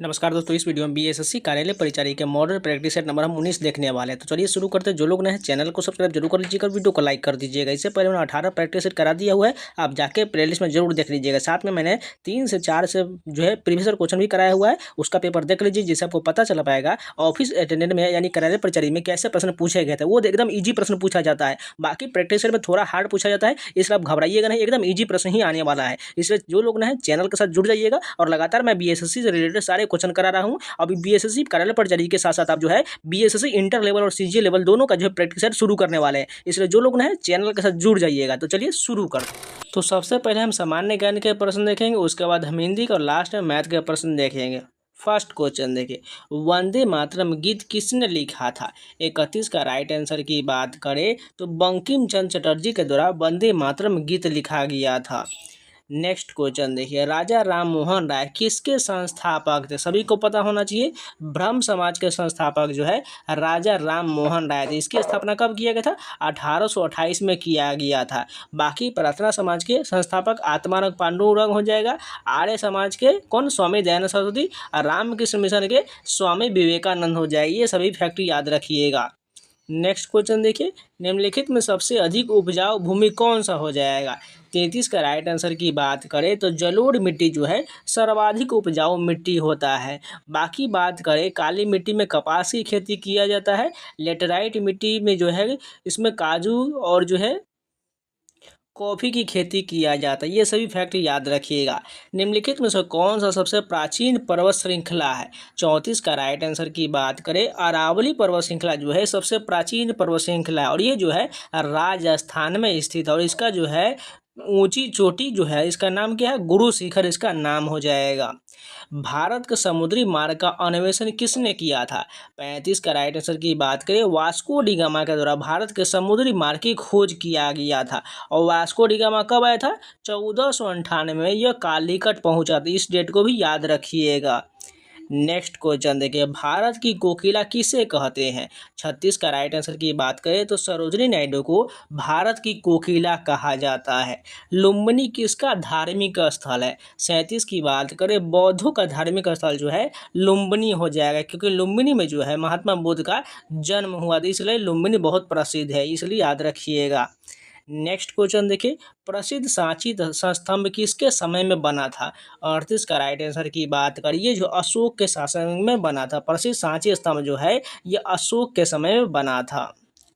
नमस्कार दोस्तों, इस वीडियो में बीएसएससी कार्यालय परिचारी के मॉडल प्रैक्टिस सेट नंबर हम 19 देखने वाले हैं। तो चलिए शुरू करते हैं। जो लोग नए हैं चैनल को सब्सक्राइब जरूर कर लीजिएगा, वीडियो को लाइक कर दीजिएगा। इससे पहले मैंने 18 प्रैक्टिस सेट करा दिया हुआ है, आप जाके प्लेलिस्ट में जरूर देख लीजिएगा। साथ में मैंने 3 से 4 से जो है प्रीवियस ईयर क्वेश्चन भी कराया हुआ है, उसका पेपर देख लीजिए, जिससे आपको पता चल पाएगा ऑफिस अटेंडेंट में यानी कार्यालय परिचारी में कैसे प्रश्न पूछे गए थे। वो एकदम ईजी प्रश्न पूछा जाता है, बाकी प्रैक्टिस सेट में थोड़ा हार्ड पूछा जाता है, इसलिए आप घबराइएगा नहीं, एकदम ईजी प्रश्न ही आने वाला है। इसलिए जो लोग नए हैं चैनल के साथ जुड़ जाइएगा, और लगातार मैं बीएसएससी से रिलेटेड सारे क्वेश्चन करा रहा हूँ। अभी बीएसएससी कार्यालय परिचारी के साथ साथ आप जो है बीएसएससी इंटर लेवल और सीजीएल लेवल दोनों का जो है प्रैक्टिस सेट शुरू करने वाले हैं, इसलिए जो लोग ना चैनल के साथ जुड़ जाइएगा। तो चलिए शुरू करते हैं। तो सबसे पहले हम सामान्य ज्ञान के प्रश्न देखेंगे, उसके बाद हम हिंदी का और लास्ट में मैथ के प्रश्न देखेंगे। फर्स्ट क्वेश्चन देखिए, वंदे मातरम गीत किसने लिखा था? 31 का राइट आंसर की बात करें तो बंकिम चंद्र चटर्जी के द्वारा वंदे मातरम गीत लिखा गया था। नेक्स्ट क्वेश्चन देखिए, राजा राम मोहन राय किसके संस्थापक थे? सभी को पता होना चाहिए, ब्रह्म समाज के संस्थापक जो है राजा राम मोहन राय थे। इसकी स्थापना कब किया गया था? 1828 में किया गया था। बाकी प्रार्थना समाज के संस्थापक आत्मानंद पांडुरंग हो जाएगा। आर्य समाज के कौन? स्वामी दयानंद सरस्वती। और रामकृष्ण मिशन के स्वामी विवेकानंद हो जाएगी। ये सभी फैक्ट याद रखिएगा। नेक्स्ट क्वेश्चन देखिए, निम्नलिखित में सबसे अधिक उपजाऊ भूमि कौन सा हो जाएगा? 33 का राइट आंसर की बात करें तो जलोढ़ मिट्टी जो है सर्वाधिक उपजाऊ मिट्टी होता है। बाकी बात करें, काली मिट्टी में कपास की खेती किया जाता है। लेटराइट मिट्टी में जो है इसमें काजू और जो है कॉफ़ी की खेती किया जाता है। ये सभी फैक्ट याद रखिएगा। निम्नलिखित में से कौन सा सबसे प्राचीन पर्वत श्रृंखला है? 34 का राइट आंसर की बात करें, अरावली पर्वत श्रृंखला जो है सबसे प्राचीन पर्वत श्रृंखला है, और ये जो है राजस्थान में स्थित है। और इसका जो है ऊंची चोटी जो है इसका नाम क्या है? गुरु शिखर इसका नाम हो जाएगा। भारत के समुद्री मार्ग का अन्वेषण किसने किया था? 35 का राइट आंसर की बात करें, वास्को डी गामा के द्वारा भारत के समुद्री मार्ग की खोज किया गया था। और वास्को डी गामा कब आया था? 1498 में यह कालीकट पहुंचा था। इस डेट को भी याद रखिएगा। नेक्स्ट क्वेश्चन देखिए, भारत की कोकिला किसे कहते हैं? 36 का राइट आंसर की बात करें तो सरोजिनी नायडू को भारत की कोकिला कहा जाता है। लुम्बिनी किसका धार्मिक स्थल है? 37 की बात करें, बौद्धों का धार्मिक स्थल जो है लुम्बिनी हो जाएगा, क्योंकि लुम्बिनी में जो है महात्मा बुद्ध का जन्म हुआ था, इसलिए लुम्बिनी बहुत प्रसिद्ध है, इसलिए याद रखिएगा। नेक्स्ट क्वेश्चन देखिए, प्रसिद्ध सांची स्तंभ किसके समय में बना था? 38 का राइट आंसर की बात करिए, जो अशोक के शासन में बना था। प्रसिद्ध सांची स्तंभ जो है ये अशोक के समय में बना था।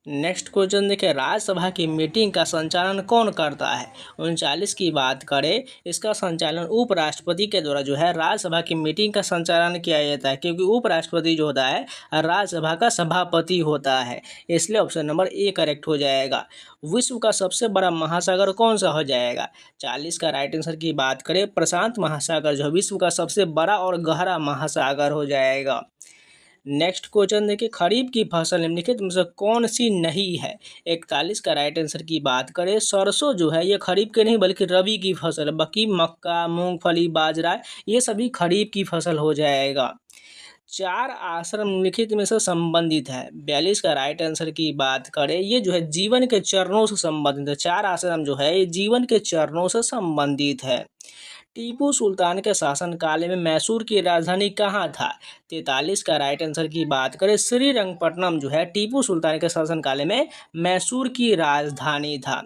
नेक्स्ट क्वेश्चन देखिए, राज्यसभा की मीटिंग का संचालन कौन करता है? 39 की बात करें, इसका संचालन उपराष्ट्रपति के द्वारा जो है राज्यसभा की मीटिंग का संचालन किया जाता है, क्योंकि उपराष्ट्रपति जो होता है राज्यसभा का सभापति होता है, इसलिए ऑप्शन नंबर ए करेक्ट हो जाएगा। विश्व का सबसे बड़ा महासागर कौन सा हो जाएगा? 40 का राइट आंसर की बात करें, प्रशांत महासागर जो विश्व का सबसे बड़ा और गहरा महासागर हो जाएगा। नेक्स्ट क्वेश्चन देखिए, खरीफ की फसल निम्नलिखित में से कौन सी नहीं है? 41 का राइट आंसर की बात करें, सरसों जो है ये खरीफ के नहीं बल्कि रबी की फसल है। बाकी मक्का, मूंगफली, बाजरा ये सभी खरीफ की फसल हो जाएगा। 4 आश्रम निम्नलिखित में से संबंधित है। 42 का राइट आंसर की बात करें, ये जो है जीवन के चरणों से संबंधित है। 4 आश्रम जो है ये जीवन के चरणों से संबंधित है। टीपू सुल्तान के शासनकाल में मैसूर की राजधानी कहाँ था? 43 का राइट आंसर की बात करें, श्रीरंगपट्टनम जो है टीपू सुल्तान के शासनकाल में मैसूर की राजधानी था।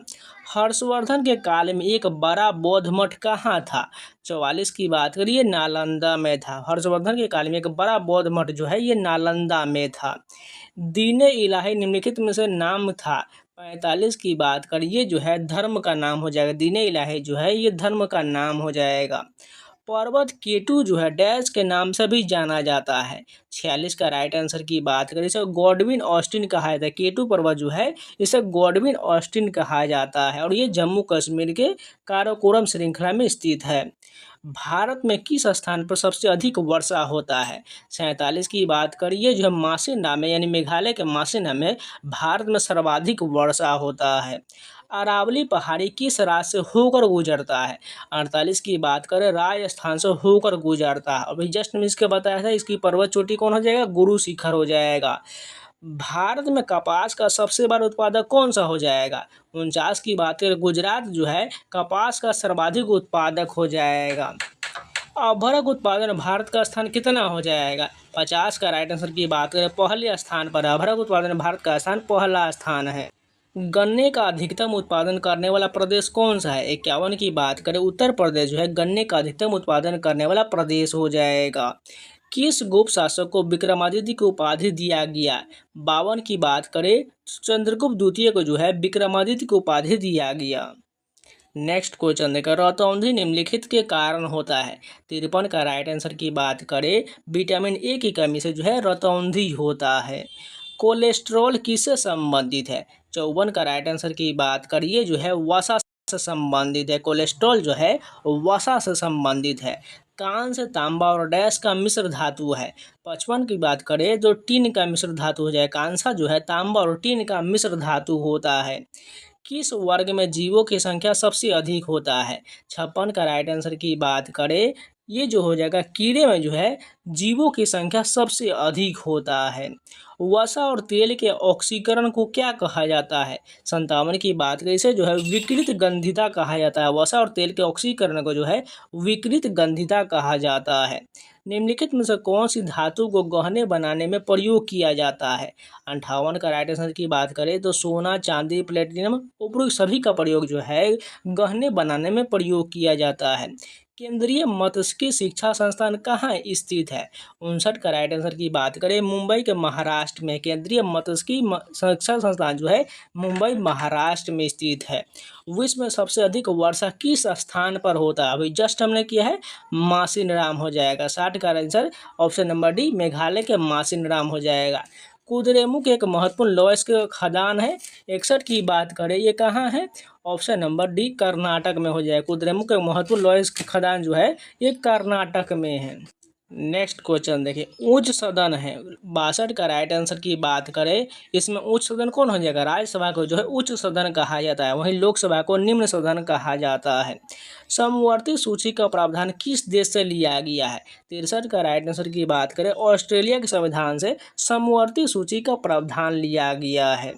हर्षवर्धन के काल में एक बड़ा बौद्ध मठ कहाँ था? 44 की बात करिए, नालंदा में था। हर्षवर्धन के काल में एक बड़ा बौद्ध मठ जो है ये नालंदा में था। दीन इलाही निम्नलिखित में से नाम था। 45 की बात करिए, जो है धर्म का नाम हो जाएगा। दीन इलाही जो है ये धर्म का नाम हो जाएगा। पर्वत केटू जो है डैश के नाम से भी जाना जाता है। 46 का राइट आंसर की बात करें, इसे गॉडविन ऑस्टिन कहा जाता है। केटू पर्वत जो है इसे गॉडविन ऑस्टिन कहा जाता है, और ये जम्मू कश्मीर के काराकोरम श्रृंखला में स्थित है। भारत में किस स्थान पर सबसे अधिक वर्षा होता है? 47 की बात करिए, जो है मासिना में यानी मेघालय के मासिना में भारत में सर्वाधिक वर्षा होता है। अरावली पहाड़ी किस राज्य से होकर गुजरता है? 48 की बात करें, राजस्थान से होकर गुजरता है। अभी जस्ट मैं इसके बताया था, इसकी पर्वत चोटी कौन हो जाएगा? गुरु शिखर हो जाएगा। भारत में कपास का सबसे बड़ा उत्पादक कौन सा हो जाएगा? 49 की बात करें, गुजरात जो है कपास का सर्वाधिक उत्पादक हो जाएगा। अभ्रक उत्पादन भारत का स्थान कितना हो जाएगा? 50 का राइट आंसर की बात करें पहले स्थान पर अभ्रक उत्पादन भारत का स्थान पहला स्थान है। गन्ने का अधिकतम उत्पादन करने वाला प्रदेश कौन सा है? 51 की बात करें उत्तर प्रदेश जो है गन्ने का अधिकतम उत्पादन करने वाला प्रदेश हो जाएगा। किस गुप्त शासक को विक्रमादित्य की उपाधि दिया गया? 52 की बात करें चंद्रगुप्त द्वितीय को जो है विक्रमादित्य की उपाधि दिया गया। नेक्स्ट क्वेश्चन देखा रतौंधी निम्नलिखित के कारण होता है। 53 का राइट आंसर की बात करें विटामिन ए की कमी से जो है रतौंधी होता है। कोलेस्ट्रॉल किससे संबंधित है? 54 का राइट आंसर की बात करिए जो है वसा से संबंधित है। कोलेस्ट्रॉल जो है वसा से संबंधित है। कांस्य तांबा और डैश का मिश्र धातु है। 55 की बात करें तो टीन का मिश्र धातु हो जाए। कांसा जो है तांबा और टीन का मिश्र धातु होता है। किस वर्ग में जीवों की संख्या सबसे अधिक होता है? 56 का राइट आंसर की बात करें ये जो हो जाएगा कीड़े में जो है जीवों की संख्या सबसे अधिक होता है। वसा और तेल के ऑक्सीकरण को क्या कहा जाता है? 57 की बात करें इसे जो है विकृत गंधिता कहा जाता है। वसा और तेल के ऑक्सीकरण को जो है विकृत गंधिता कहा जाता है। निम्नलिखित में से कौन सी धातु को गहने बनाने में प्रयोग किया जाता है? 58 का राइट आंसर की बात करें तो सोना चांदी प्लेटिनम उपरोक्त सभी का प्रयोग जो है गहने बनाने में प्रयोग किया जाता है। केंद्रीय मत्स्यिकी शिक्षा संस्थान कहाँ स्थित है? 59 का राइट आंसर की बात करें मुंबई के महाराष्ट्र में। केंद्रीय मत्स्यिकी शिक्षा संस्थान जो है मुंबई महाराष्ट्र में स्थित है। विश्व में सबसे अधिक वर्षा किस स्थान पर होता है? अभी जस्ट हमने किया है मासिनराम हो जाएगा। 60 का answer option number D Meghalaya के मासिनराम हो जाएगा। कुद्रेमुख एक महत्वपूर्ण लौह खदान है। 61 की बात करें ये कहाँ है? ऑप्शन नंबर डी कर्नाटक में हो जाएगा। कुद्रेमुख एक महत्वपूर्ण लौह खदान जो है ये कर्नाटक में है। नेक्स्ट क्वेश्चन देखिए उच्च सदन है। 62 का राइट आंसर की बात करें इसमें उच्च सदन कौन हो जाएगा? राज्यसभा को जो है उच्च सदन कहा जाता है। वहीं लोकसभा को निम्न सदन कहा जाता है। समवर्ती सूची का प्रावधान किस देश से लिया गया है? 63 का राइट आंसर की बात करें ऑस्ट्रेलिया के संविधान से समवर्ती सूची का प्रावधान लिया गया है।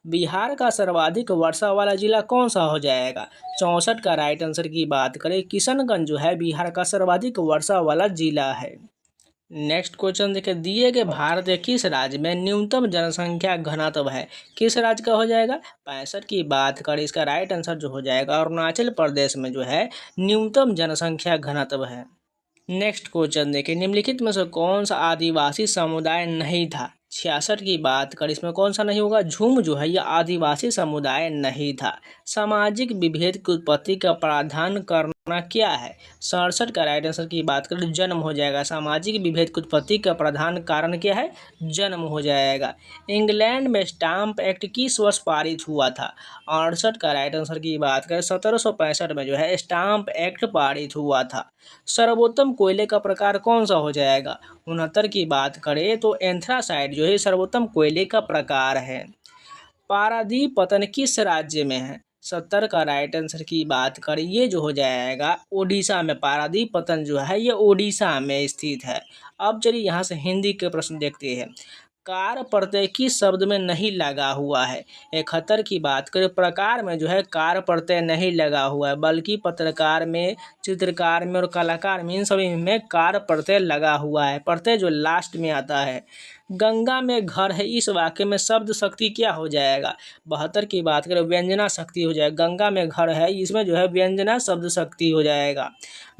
बिहार का सर्वाधिक वर्षा वाला जिला कौन सा हो जाएगा? 64 का राइट आंसर की बात करें किशनगंज जो है बिहार का सर्वाधिक वर्षा वाला जिला है। नेक्स्ट क्वेश्चन देखिए दिए गए भारत के किस राज्य में न्यूनतम जनसंख्या घनत्व है? किस राज्य का हो जाएगा? 65 की बात करें इसका राइट आंसर जो हो जाएगा अरुणाचल प्रदेश में जो है न्यूनतम जनसंख्या घनत्व है। नेक्स्ट क्वेश्चन देखिए निम्नलिखित में से कौन सा आदिवासी समुदाय नहीं था? 66 की बात करें इसमें कौन सा नहीं होगा? झूम जो है यह आदिवासी समुदाय नहीं था। सामाजिक विभेद की उत्पत्ति का प्रावधान करना क्या है? 67 का राइट आंसर की बात करें जन्म हो जाएगा। सामाजिक विभेद की उत्पत्ति का प्रधान कारण क्या है? जन्म हो जाएगा। इंग्लैंड में स्टाम्प एक्ट किस वर्ष पारित हुआ था? 68 का राइट आंसर की बात करें 1765 में जो है स्टाम्प एक्ट पारित हुआ था। सर्वोत्तम कोयले का प्रकार कौन सा हो जाएगा? 69 की बात करें तो एंथ्रासाइट जो है सर्वोत्तम कोयले का प्रकार है। पारादीप पतन किस राज्य में है? 70 का राइट आंसर की बात करें ये जो हो जाएगा ओडिशा में। पारादीप पतन जो है ये ओडिशा में स्थित है। अब चलिए यहाँ से हिंदी के प्रश्न देखते हैं। कार प्रत्यय किस शब्द में नहीं लगा हुआ है? 71 की बात करें प्रकार में जो है कार प्रत्यय नहीं लगा हुआ है बल्कि पत्रकार में चित्रकार में और कलाकार में इन सभी में कार प्रत्यय लगा हुआ है। प्रत्यय जो लास्ट में आता है। गंगा में घर है इस वाक्य में शब्द शक्ति क्या हो जाएगा? 72 की बात करें व्यंजना शक्ति हो जाएगा। गंगा में घर है इसमें जो है व्यंजना शब्द शक्ति हो जाएगा।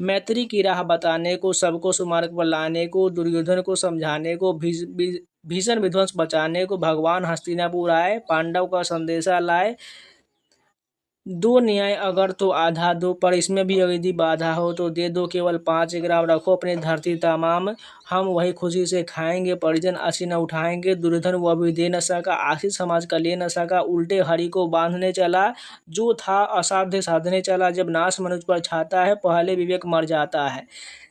मैत्री की राह बताने को सबको सुमार्ग पर लाने को दुर्योधन को समझाने को भीषण विध्वंस बचाने को भगवान हस्तिनापुर आए पांडव का संदेशा लाए। दो न्याय अगर तो आधा दो पर इसमें भी यदि बाधा हो तो दे दो केवल 5 ग्राम रखो अपनी धरती तमाम हम वही खुशी से खाएंगे परिजन असी न उठाएंगे। दुर्योधन वह भी दे न सका आशिष समाज का ले न सका उल्टे हरि को बांधने चला जो था असाध्य साधने चला। जब नाश मनुष्य पर छाता है पहले विवेक मर जाता है।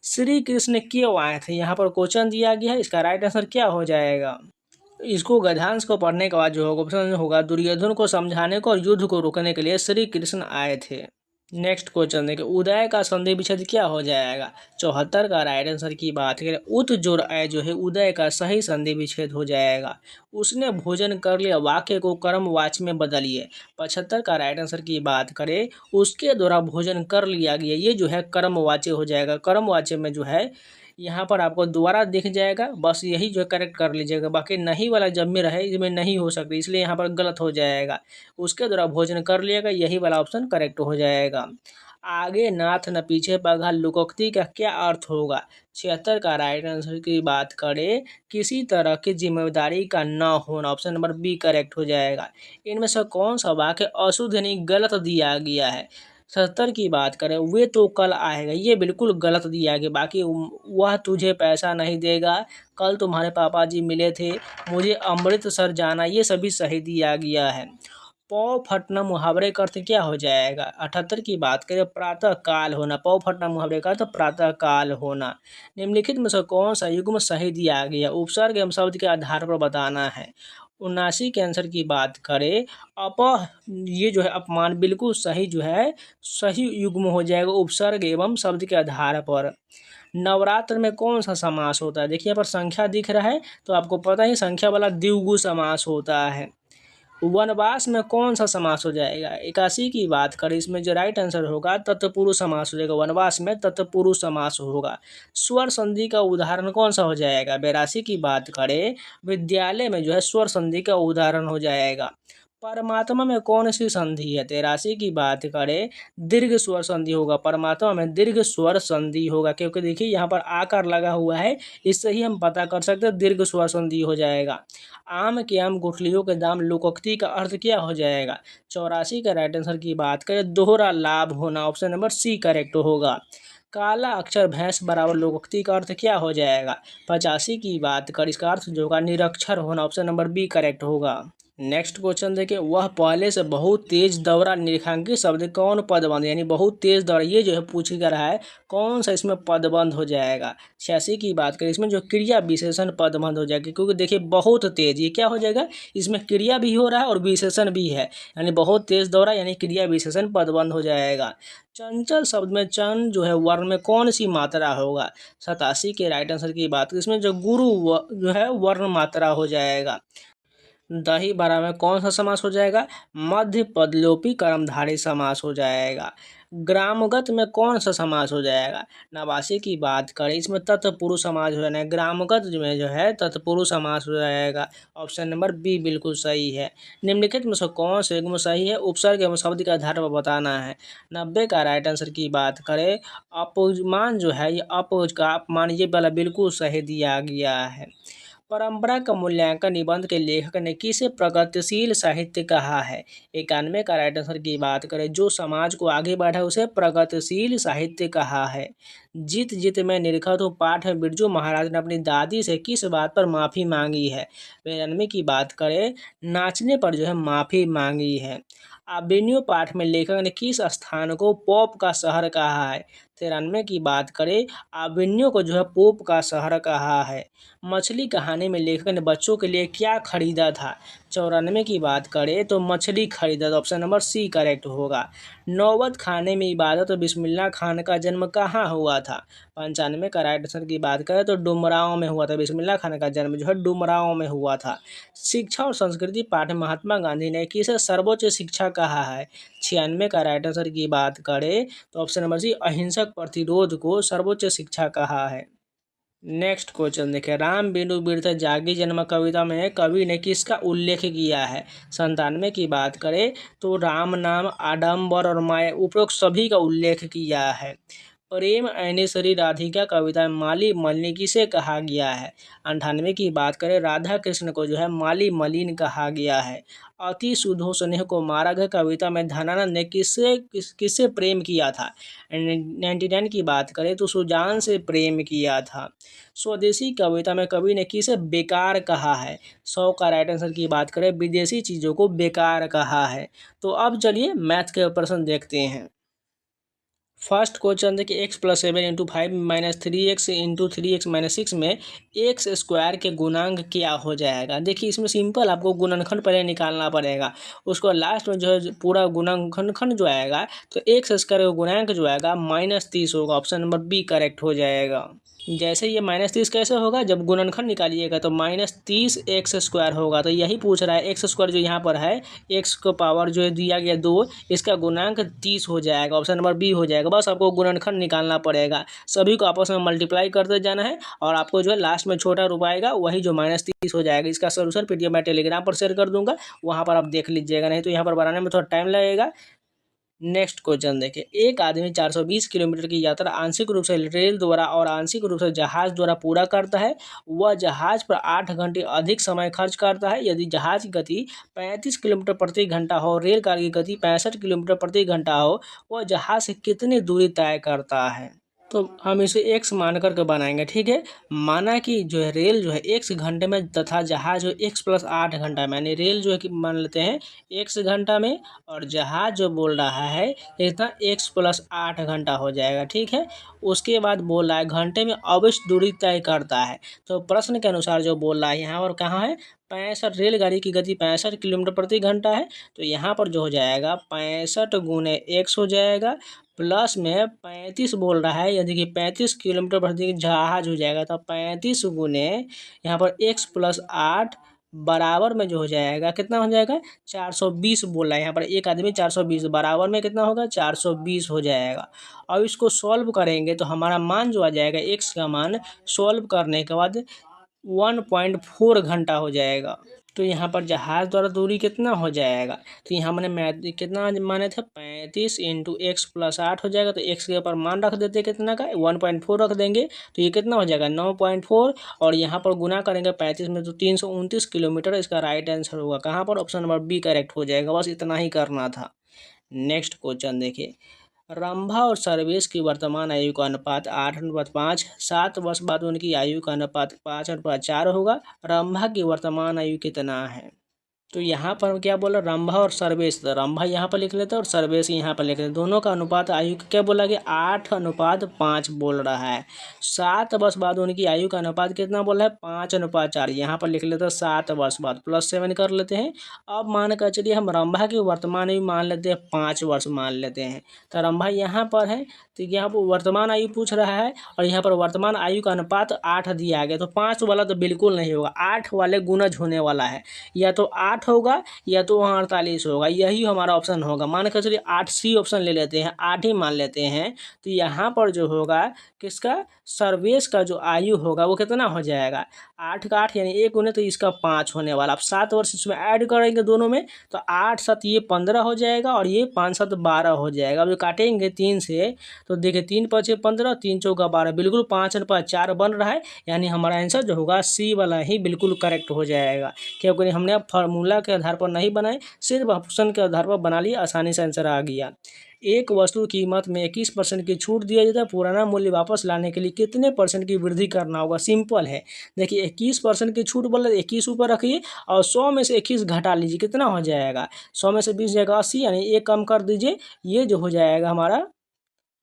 श्री कृष्ण क्यों आए थे? यहाँ पर क्वेश्चन दिया गया है इसका राइट आंसर क्या हो जाएगा? इसको गद्यांश को पढ़ने के बाद जो होगा ऑप्शन होगा दुर्योधन को समझाने को और युद्ध को रोकने के लिए श्री कृष्ण आए थे। नेक्स्ट क्वेश्चन देखिए, उदय का संधि विच्छेद क्या हो जाएगा। 74 का राइट आंसर की बात करें, उत जोड़ आय जो है उदय का सही संधि विच्छेद हो जाएगा। उसने भोजन कर लिया वाक्य को कर्मवाची में बदलिए। 75 का राइट आंसर की बात करें, उसके द्वारा भोजन कर लिया गया, ये जो है कर्मवाची हो जाएगा। कर्मवाची में जो है यहाँ पर आपको दोबारा दिख जाएगा, बस यही जो है करेक्ट कर लीजिएगा। बाकी नहीं वाला जब में रहे इसमें नहीं हो सकती, इसलिए यहाँ पर गलत हो जाएगा। उसके द्वारा भोजन कर लिएगा, यही वाला ऑप्शन करेक्ट हो जाएगा। आगे नाथ न पीछे पगहा लोकोक्ति का क्या अर्थ होगा। 76 का राइट आंसर की बात करें, किसी तरह की जिम्मेदारी का न होना, ऑप्शन नंबर बी करेक्ट हो जाएगा। इनमें से कौन सा वाक्य अशुद्ध यानी गलत दिया गया है। 70 की बात करें, वे तो कल आएगा, ये बिल्कुल गलत दिया गया। बाकी वह तुझे पैसा नहीं देगा, कल तुम्हारे पापा जी मिले थे, मुझे अमृतसर जाना, ये सभी सही दिया गया है। पौ फटना मुहावरे का अर्थ क्या हो जाएगा। 78 की बात करें, प्रातः काल होना, पौ फटना मुहावरे का अर्थ प्रातः काल होना। निम्नलिखित में से कौन सा युग्म सही दिया गया, उपसर्ग एवं शब्द के आधार पर बताना है। 79 के आंसर की बात करें, ये जो है अपमान बिल्कुल सही जो है सही युग्म हो जाएगा उपसर्ग एवं शब्द के आधार पर। नवरात्र में कौन सा समास होता है। देखिए यहाँ पर संख्या दिख रहा है, तो आपको पता ही संख्या वाला द्विगु समास होता है। वनवास में कौन सा समास हो जाएगा। 81 की बात करें, इसमें जो राइट आंसर होगा तत्पुरुष समास हो जाएगा। वनवास में तत्पुरुष समास होगा। स्वर संधि का उदाहरण कौन सा हो जाएगा। 82 की बात करें, विद्यालय में जो है स्वर संधि का उदाहरण हो जाएगा। परमात्मा में कौन सी संधि है। 83 की बात करें, दीर्घ स्वर संधि होगा। परमात्मा में दीर्घ स्वर संधि होगा, क्योंकि देखिए यहाँ पर आकार लगा हुआ है, इससे ही हम पता कर सकते हैं दीर्घ स्वर संधि हो जाएगा। आम के आम गुठलियों के दाम लोकोक्ति का अर्थ क्या हो जाएगा। 84 का राइट आंसर की बात करें, दोहरा लाभ होना, ऑप्शन नंबर सी करेक्ट होगा। काला अक्षर भैंस बराबर लोकोक्ति का अर्थ क्या हो जाएगा। 85 की बात कर, इसका अर्थ जो होगा निरक्षर होना, ऑप्शन नंबर बी करेक्ट होगा। नेक्स्ट क्वेश्चन देखिए, वह पहले से बहुत तेज दौड़ा निरेखांकित शब्द कौन पदबंध, यानी बहुत तेज दौड़ा, ये जो है पूछ कर रहा है कौन सा इसमें पदबंध हो जाएगा। 86 की बात करें, इसमें जो क्रिया विशेषण पदबंध हो जाएगा, क्योंकि देखिए बहुत तेज, ये क्या हो जाएगा, इसमें क्रिया भी हो रहा है और विशेषण भी है, यानी बहुत तेज दौड़ा यानी क्रिया विशेषण पदबंध हो जाएगा। चंचल शब्द में चन जो है वर्ण में कौन सी मात्रा होगा। 87 के राइट आंसर की बात करें, इसमें जो गुरु जो है वर्ण मात्रा हो जाएगा। दही बड़ा में कौन सा समास हो जाएगा। मध्य पदलोपी कर्मधारय समास हो जाएगा। ग्रामगत में कौन सा समास हो जाएगा। 89 की बात करें, इसमें तत्पुरुष समास हो जाना है। ग्रामगत में जो है तत्पुरुष समास हो जाएगा, ऑप्शन नंबर बी बिल्कुल सही है। निम्नलिखित में से कौन से युग्म सही है, उपसर्ग एवं शब्द के आधार पर बताना है। 90 का राइट आंसर की बात करें, अपमान जो है ये अपोज का अपमान, ये वाला बिल्कुल सही दिया गया है। परंपरा का मूल्यांकन निबंध के लेखक ने किसे प्रगतिशील साहित्य कहा है। 91 का राइट आंसर की बात करें, जो समाज को आगे बढ़ा उसे प्रगतिशील साहित्य कहा है। जीत जीत में निरखत हूँ पाठ में बिरजू महाराज ने अपनी दादी से किस बात पर माफ़ी मांगी है। 92 की बात करें, नाचने पर जो है माफ़ी मांगी है। अवेन्यू पाठ में लेखक ने किस स्थान को पोप का शहर कहा है। 93 की बात करें, अवेन्यू को जो है पोप का शहर कहा है। मछली कहानी में लेखक ने बच्चों के लिए क्या खरीदा था। 94 की बात करें तो मछली खरीदा था, ऑप्शन नंबर सी करेक्ट होगा। नौबत खाने में इबादत और बिस्मिल्लाह खान का जन्म कहाँ हुआ था। 95 का राइट आंसर की बात करें तो डुमरांव में हुआ था। बिस्मिल्लाह खान का जन्म जो है डुमरांव में हुआ था। शिक्षा और संस्कृति पाठ में महात्मा गांधी ने किसे सर्वोच्च शिक्षा कहा है। 96 का राइट आंसर की बात करें तो ऑप्शन नंबर सी अहिंसक प्रतिरोध को सर्वोच्च शिक्षा कहा है। नेक्स्ट क्वेश्चन देखिए, राम बिनु बिरथ जागी जन्म कविता में कवि ने किसका उल्लेख किया है। 97 की बात करें तो राम नाम आडम्बर और माया उपरोक्त सभी का उल्लेख किया है। प्रेम ऐनेश्वरी राधिका कविता में माली मलिनी किसे कहा गया है। 98 की बात करें, राधा कृष्ण को जो है माली मलिन कहा गया है। अति सुधो स्नेह को मारा गया कविता में धनानंद ने किससे प्रेम किया था। 99 की बात करें तो सुजान से प्रेम किया था। स्वदेशी कविता में कवि ने किसे बेकार कहा है। 100 का राइट आंसर की बात करें, विदेशी चीज़ों को बेकार कहा है। तो अब चलिए मैथ के प्रश्न देखते हैं। फर्स्ट क्वेश्चन देखिए x plus 7 into 5 minus 3x into 3x minus 6 में एक्स स्क्वायर के गुणांक क्या हो जाएगा। देखिए इसमें सिंपल आपको गुणनखंड पहले निकालना पड़ेगा, उसको लास्ट में जो है पूरा गुणनखंड जो आएगा तो एक्स स्क्वायर का गुणांक जो आएगा -30 होगा। ऑप्शन नंबर बी करेक्ट हो जाएगा। जैसे ये -30 कैसे होगा, जब गुणनखंड निकालिएगा तो -30 एक्स स्क्वायर होगा। तो यही पूछ रहा है, एक्स स्क्वायर जो यहाँ पर है, एक्स को पावर जो है दिया गया 2, इसका गुणांक 30 हो जाएगा। ऑप्शन नंबर बी हो जाएगा। बस आपको गुणनखंड निकालना पड़ेगा, सभी को आपस में मल्टीप्लाई करते जाना है और आपको जो है लास्ट में छोटा रूप आएगा वही जो -30 हो जाएगा। इसका सोल्यूशन पीडीएफ मैं टेलीग्राम पर शेयर कर दूंगा, वहाँ पर आप देख लीजिएगा, नहीं तो यहाँ पर बनाने में थोड़ा टाइम लगेगा। नेक्स्ट क्वेश्चन देखिए, एक आदमी 420 किलोमीटर की यात्रा आंशिक रूप से रेल द्वारा और आंशिक रूप से जहाज द्वारा पूरा करता है। वह जहाज पर 8 घंटे अधिक समय खर्च करता है। यदि जहाज की गति 35 किलोमीटर प्रति घंटा हो, रेलगाड़ी की गति 65 किलोमीटर प्रति घंटा हो, वह जहाज से कितनी दूरी तय करता है। तो हम इसे x मान करके बनाएंगे, ठीक है। माना कि जो है रेल जो है x घंटे में तथा जहाज जो x प्लस 8 घंटा में, यानी रेल जो है कि मान लेते हैं x घंटा में और जहाज जो बोल रहा है इतना x प्लस 8 घंटा हो जाएगा, ठीक है। उसके बाद बोल रहा है घंटे में अवश्य दूरी तय करता है। तो प्रश्न के अनुसार जो बोल रहा है यहाँ पर कहाँ है, 65, रेलगाड़ी की गति 65 किलोमीटर प्रति घंटा है। तो यहाँ पर जो हो जाएगा 65 गुने x हो जाएगा, प्लस में 35 बोल रहा है, यानी कि 35 किलोमीटर प्रति जहाज हो जाएगा। तो 35 गुने यहाँ पर x प्लस 8 बराबर में जो हो जाएगा कितना हो जाएगा, 420 बोल रहा है। यहाँ पर एक आदमी 420 बराबर में कितना होगा, 420 हो जाएगा। अब इसको सॉल्व करेंगे तो हमारा मान जो आ जाएगा, x का मान सॉल्व करने के बाद 1.4 घंटा हो जाएगा। तो यहाँ पर जहाज द्वारा दूरी कितना हो जाएगा, तो यहाँ मैंने मैथ कितना माने थे, 35 इंटू एक्स प्लस 8 हो जाएगा। तो एक्स के ऊपर मान रख देते कितना का, 1.4 रख देंगे। तो ये कितना हो जाएगा, 9.4, और यहाँ पर गुना करेंगे 35 में तो 329 किलोमीटर इसका राइट आंसर होगा। कहाँ पर, ऑप्शन नंबर बी करेक्ट हो जाएगा। बस इतना ही करना था। नेक्स्ट क्वेश्चन देखिए, रंभा और सर्वेश की वर्तमान आयु का अनुपात 8:5, 7 वर्ष बाद उनकी आयु का अनुपात 5:4 होगा। रंभा की वर्तमान आयु कितना है। तो यहाँ पर क्या बोला, रंभा और सर्वेश, तो रंभा यहाँ पर लिख लेते हैं और सर्वेश यहाँ पर लिख लेते हैं। दोनों का अनुपात आयु का क्या बोला गया, 8:5 बोल रहा है। 7 वर्ष बाद उनकी आयु का अनुपात कितना बोला है, 5:4। यहाँ पर लिख लेते हैं 7 वर्ष बाद, +7 कर लेते हैं। अब मान कर चलिए हम रंभा की वर्तमान आयु मान लेते हैं 5 वर्ष मान लेते हैं। तो रंभा यहाँ पर है, तो यहाँ पर वर्तमान आयु पूछ रहा है और यहाँ पर वर्तमान आयु का अनुपात 8 दिया गया। तो 5 वाला तो बिल्कुल नहीं होगा, 8 वाले गुणज होने वाला है, या तो 8 होगा या तो वहाँ 48 होगा, यही हमारा ऑप्शन होगा। मान कर चलिए 8 सी ऑप्शन ले लेते हैं, 8 ही मान लेते हैं। तो यहाँ पर जो होगा किसका, सर्वेश का जो आयु होगा वो कितना हो जाएगा, 8 का 8 यानी 1 गुने, तो इसका 5 होने वाला। अब 7 वर्ष इसमें ऐड करेंगे दोनों में, तो 8 7 ये 15 हो जाएगा और ये 5 7 12 हो जाएगा। अब जो काटेंगे 3 से तो देखिए 3 5 6 15, 3 चौका 12, बिल्कुल 5:4 बन रहा है। यानी हमारा आंसर जो होगा सी वाला ही बिल्कुल करेक्ट हो जाएगा, क्योंकि हमने अब फार्मूला के आधार पर नहीं बनाए, सिर्फ ऑप्शन के आधार पर बना लिया, आसानी से आंसर आ गया। एक वस्तु की कीमत में 21% की छूट दिया जाता है, पुराना मूल्य वापस लाने के लिए कितने % की वृद्धि करना होगा। सिंपल है, देखिए 21% की छूट बोला, 21 ऊपर रखिए और 100 में से 21 घटा लीजिए, कितना हो जाएगा, 100 में से 20 जाएगा 80, यानी 1 कम कर दीजिए, ये जो हो जाएगा हमारा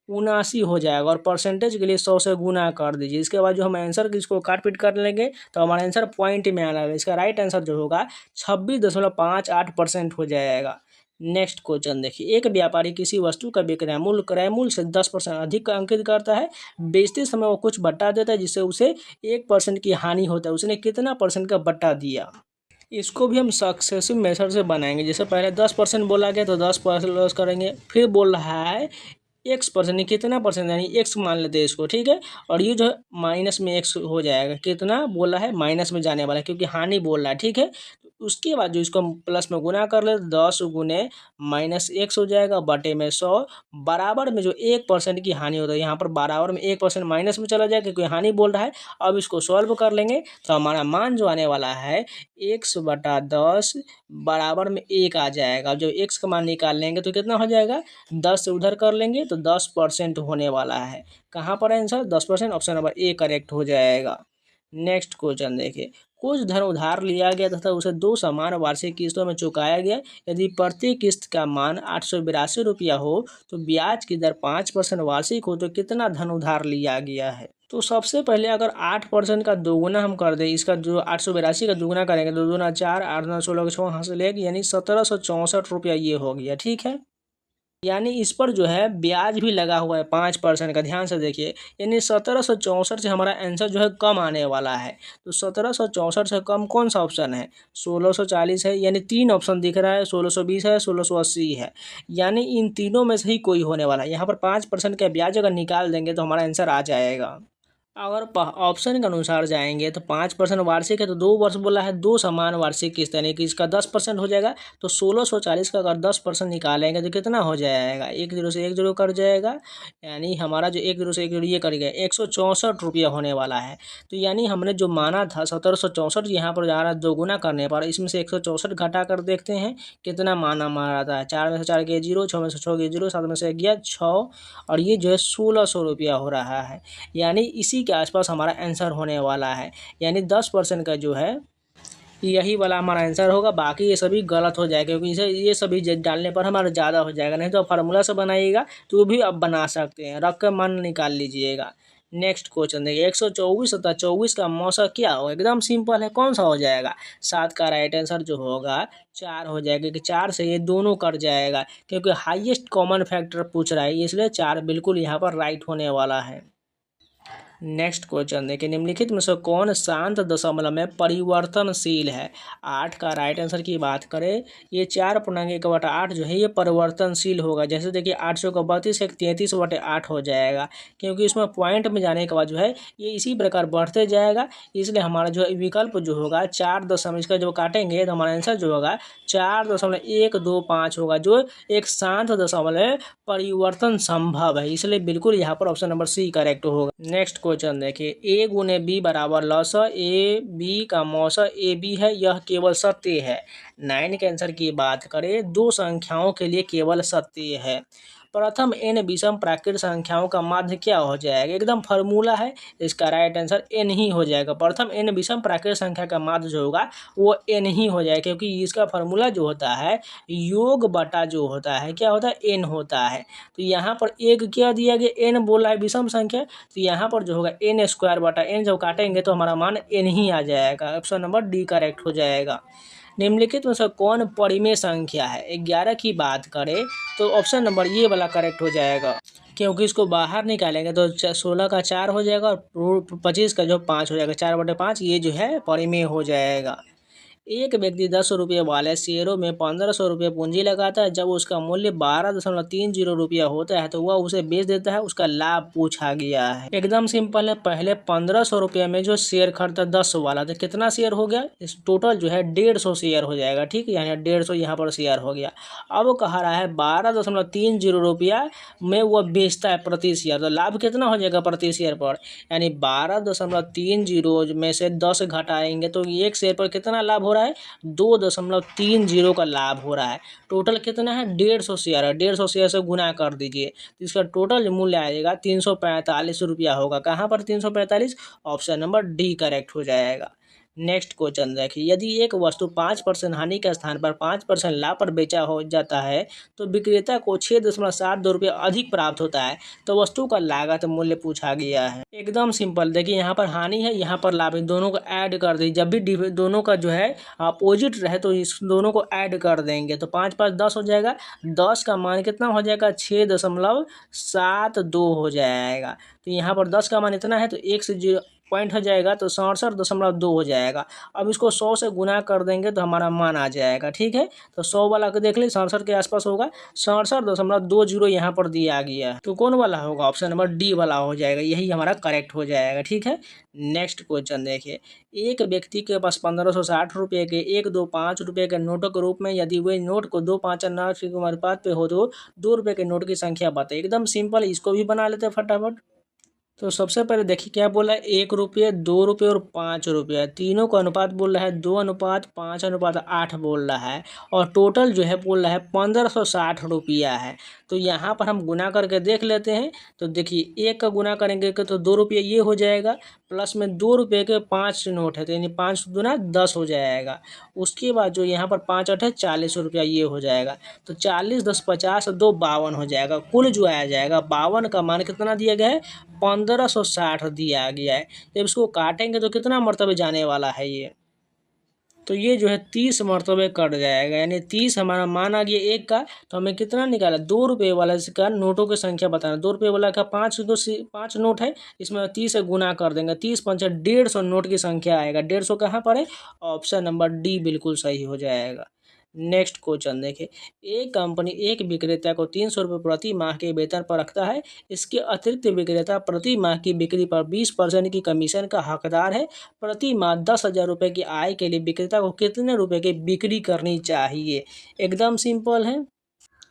79 हो जाएगा। और परसेंटेज के लिए 100 से गुना कर दीजिए। इसके बाद जो हम आंसर इसको काट पीट कर लेंगे तो हमारा आंसर पॉइंट में आना है। इसका राइट आंसर जो होगा 26.58% हो जाएगा। नेक्स्ट क्वेश्चन देखिए, एक व्यापारी किसी वस्तु का विक्रय मूल्य क्रय मूल्य से 10% अधिक का अंकित करता है। बेचते समय वो कुछ बट्टा देता है जिससे उसे 1% की हानि होता है। उसने कितना % का बट्टा दिया। इसको भी हम सक्सेसिव मेथड से बनाएंगे। जैसे पहले 10% बोला गया तो 10% लॉस करेंगे, फिर बोल रहा है x%, कितना परसेंट, यानी x मान लेते हैं इसको, ठीक है। और ये जो है माइनस में x हो जाएगा, कितना बोला है, माइनस में जाने वाला है क्योंकि हानि बोल रहा है, ठीक है। उसके बाद जो इसको हम प्लस में गुना कर ले, 10 गुने -x हो जाएगा बटे में 100, बराबर में जो 1% की हानि होता है, यहाँ पर बराबर में 1% माइनस में चला जाएगा क्योंकि हानि बोल रहा है। अब इसको सॉल्व कर लेंगे तो हमारा मान जो आने वाला है 1/10 बराबर में 1 आ जाएगा। जब x का मान निकाल लेंगे तो कितना हो जाएगा, 10 से उधर कर लेंगे तो 10% होने वाला है। कहाँ पर answer 10%, option number A correct हो जाएगा। नेक्स्ट क्वेश्चन देखिए, कुछ धन उधार लिया गया तथा उसे 2 समान वार्षिक किस्तों में चुकाया गया। यदि प्रति किस्त का मान 882 रुपया हो तो ब्याज की दर 5% वार्षिक हो तो कितना धन उधार लिया गया है। तो सबसे पहले अगर 8% का दोगुना हम कर दें, इसका जो 882 का दोगुना करेंगे तो 2 दूना 4, 8 दूना 16 6 हासिल एक, यानी 1764 रुपया ये हो गया। ठीक है, यानी इस पर जो है ब्याज भी लगा हुआ है 5% का, ध्यान से देखिए। यानी 1764 से हमारा आंसर जो है कम आने वाला है। तो 1764 से कम कौन सा ऑप्शन है? 1640 है, यानी 3 ऑप्शन दिख रहा है, 1620 है, 1680 है। यानी इन तीनों में से ही कोई होने वाला है। यहाँ पर 5% का ब्याज अगर निकाल देंगे तो हमारा आंसर आ जाएगा। अगर ऑप्शन के अनुसार जाएंगे तो 5% वार्षिक है तो 2 वर्ष बोला है, 2 समान वार्षिक किस्त, यानी कि इसका 10% हो जाएगा। तो 1640 का अगर 10% निकालेंगे तो कितना हो जाएगा? 1 0 से 1 0 कट जाएगा, यानी हमारा जो 1 0 से 1 0 ये कट गया, 164 रुपया होने वाला है। तो यानी हमने जो माना था 1764, यहाँ पर जा रहा है दोगुना करने पर, इसमें से 164 घटा कर देखते हैं कितना माना मारा था। 4 में से 4 गए 0, 6 में से 6 गए 0, 7 में से गया 6, और ये जो है 1600 रुपया हो रहा है। यानी इसी के आसपास हमारा आंसर होने वाला है। यानी 10% का जो है यही वाला हमारा आंसर होगा। बाकी ये सभी गलत हो जाएगा, क्योंकि इसे ये सभी डालने पर हमारा ज़्यादा हो जाएगा। नहीं तो फार्मूला से बनाइएगा तो भी आप बना सकते हैं, रख कर मान निकाल लीजिएगा। नेक्स्ट क्वेश्चन देखिए, 124 तथा 24 का मौसा क्या होगा? एकदम सिंपल है, कौन सा हो जाएगा? 7 का राइट आंसर जो होगा 4 हो जाएगा, क्योंकि 4 से ये दोनों कट जाएगा, क्योंकि हाईएस्ट कॉमन फैक्टर पूछ रहा है, इसलिए 4 बिल्कुल यहाँ पर राइट होने वाला है। नेक्स्ट क्वेश्चन देखिए, निम्नलिखित में से कौन शांत दशमलव में परिवर्तनशील है? 8 का राइट आंसर की बात करें, ये 4/1/8 जो है ये परिवर्तनशील होगा। जैसे देखिए 800 का 32 एक 33/8 हो जाएगा, क्योंकि इसमें पॉइंट में जाने के बाद जो है ये इसी प्रकार बढ़ते जाएगा। इसलिए हमारा जो विकल्प जो होगा 4 दशमलव, इसका जो काटेंगे तो हमारा आंसर जो होगा 4.125 होगा, जो एक शांत दशमलव परिवर्तन संभव है। इसलिए बिल्कुल यहाँ पर ऑप्शन नंबर सी करेक्ट होगा। नेक्स्ट क्वेश्चन देखिए, ए गुने बी बराबर लॉस ए बी का मौसा ए बी है, यह केवल सत्य है। 9 के आंसर की बात करें, 2 संख्याओं के लिए केवल सत्य है। प्रथम n विषम प्राकृत संख्याओं का माध्य क्या हो जाएगा? एकदम फार्मूला है, इसका राइट आंसर n ही हो जाएगा। प्रथम n विषम प्राकृत संख्या का माध्य जो होगा वो n ही हो जाएगा, क्योंकि इसका फार्मूला जो होता है योग बटा जो होता है क्या होता है? n होता है। तो यहाँ पर एक क्या दिया गया? n बोला है विषम संख्या, तो यहाँ पर जो होगा n² बटा n, जब काटेंगे तो हमारा मान n ही आ जाएगा। ऑप्शन नंबर डी करेक्ट हो जाएगा। निम्नलिखित में से कौन परिमेय संख्या है? 11 की बात करें तो ऑप्शन नंबर ये वाला करेक्ट हो जाएगा, क्योंकि इसको बाहर निकालेंगे तो 16 का 4 हो जाएगा और 25 का जो 5 हो जाएगा, 4/5 ये जो है परिमेय हो जाएगा। एक व्यक्ति 10 रुपये वाले शेयरों में 1500 रुपये पूंजी लगाता है। जब उसका मूल्य 12.30 रुपया होता है तो वह उसे बेच देता है। उसका लाभ पूछा गया है। एकदम सिंपल है, पहले 1500 रुपये में जो शेयर खरीदा 10 वाला, तो कितना शेयर हो गया? इस टोटल जो है 150 शेयर हो जाएगा। ठीक है, यानी 150 यहाँ पर शेयर हो गया। अब वो कह रहा है 12.30 रुपया में वह बेचता है प्रति शेयर, तो लाभ कितना हो जाएगा प्रति शेयर पर? यानी 12.30 में से 10 घटाएंगे तो एक शेयर पर कितना लाभ हो रहा है? 2.30 का लाभ हो रहा है। टोटल कितना है? 150 शेयर है, 150 शेयर से गुना कर दीजिए तो इसका टोटल मूल्य आएगा 345 रुपया होगा। कहाँ पर 345? ऑप्शन नंबर डी करेक्ट हो जाएगा। नेक्स्ट क्वेश्चन देखिए, यदि एक वस्तु 5% हानि के स्थान पर 5% लाभ पर बेचा हो जाता है तो विक्रेता को 6.72 रुपये अधिक प्राप्त होता है, तो वस्तु का लागत मूल्य पूछा गया है। एकदम सिंपल, देखिए यहाँ पर हानि है, यहाँ पर लाभ है, दोनों को ऐड कर दीजिए। जब भी दोनों का जो है अपोजिट रहे तो इस दोनों को ऐड कर देंगे तो 5 5 10 हो जाएगा। 10 का मान कितना हो जाएगा? 6.72 हो जाएगा। तो यहाँ पर 10 का मान इतना है तो 1 से 0 पॉइंट हो जाएगा तो 67.2 हो जाएगा। अब इसको 100 से गुना कर देंगे तो हमारा मान आ जाएगा। ठीक है, तो 100 वाला को देख ले, 67 के आसपास होगा। 67.20 यहाँ पर दिया गया है, तो कौन वाला होगा? ऑप्शन नंबर डी वाला हो जाएगा, यही हमारा करेक्ट हो जाएगा। ठीक है, नेक्स्ट क्वेश्चन देखिए, एक व्यक्ति के पास 1560 रुपये के 1, 2, 5 रुपये के नोटों के रूप में यदि वे नोट को 2, 5 और 9 के अनुपात पे हो तो 2 रुपये के नोट की संख्या बताए। एकदम सिंपल, इसको भी बना लेते हैं फटाफट। तो सबसे पहले देखिए क्या बोला है, 1 रुपये, 2 रुपये और 5 रुपये, तीनों का अनुपात बोल रहा है 2:5:8 बोल रहा है। और टोटल जो है बोल रहा है 1560 रुपया है। तो यहाँ पर हम गुना करके देख लेते हैं। तो देखिए एक का गुना करेंगे तो 2 रुपये ये हो जाएगा, प्लस में 2 रुपये के 5 नोट है तो यानी 5 दूना 10 हो जाएगा। उसके बाद जो यहाँ पर 5 8 40 रुपया ये हो जाएगा। तो 40 10 50 2 52 हो जाएगा। कुल जो आया जाएगा 52 का मान कितना दिया गया है, 1560 दिया गया है। जब इसको काटेंगे तो कितना मरतबे जाने वाला है ये, तो ये जो है 30 मरतबे कट जाएगा। यानी 30 हमारा मान आ गया एक का। तो हमें कितना निकाला, 2 रुपये वाला का नोटों की संख्या बताना। 2 रुपये वाला का 5 नोट है, इसमें 30 से गुना कर देंगे। 30 5 150 नोट की संख्या आएगा। 150 कहाँ पर है, ऑप्शन नंबर डी बिल्कुल सही हो जाएगा। नेक्स्ट क्वेश्चन देखिए, एक कंपनी एक विक्रेता को 300 रुपये प्रति माह के वेतन पर रखता है। इसके अतिरिक्त विक्रेता प्रति माह की बिक्री पर 20% की कमीशन का हकदार है। प्रति माह 10,000 रुपये की आय के लिए विक्रेता को कितने रुपए की बिक्री करनी चाहिए। एकदम सिंपल है।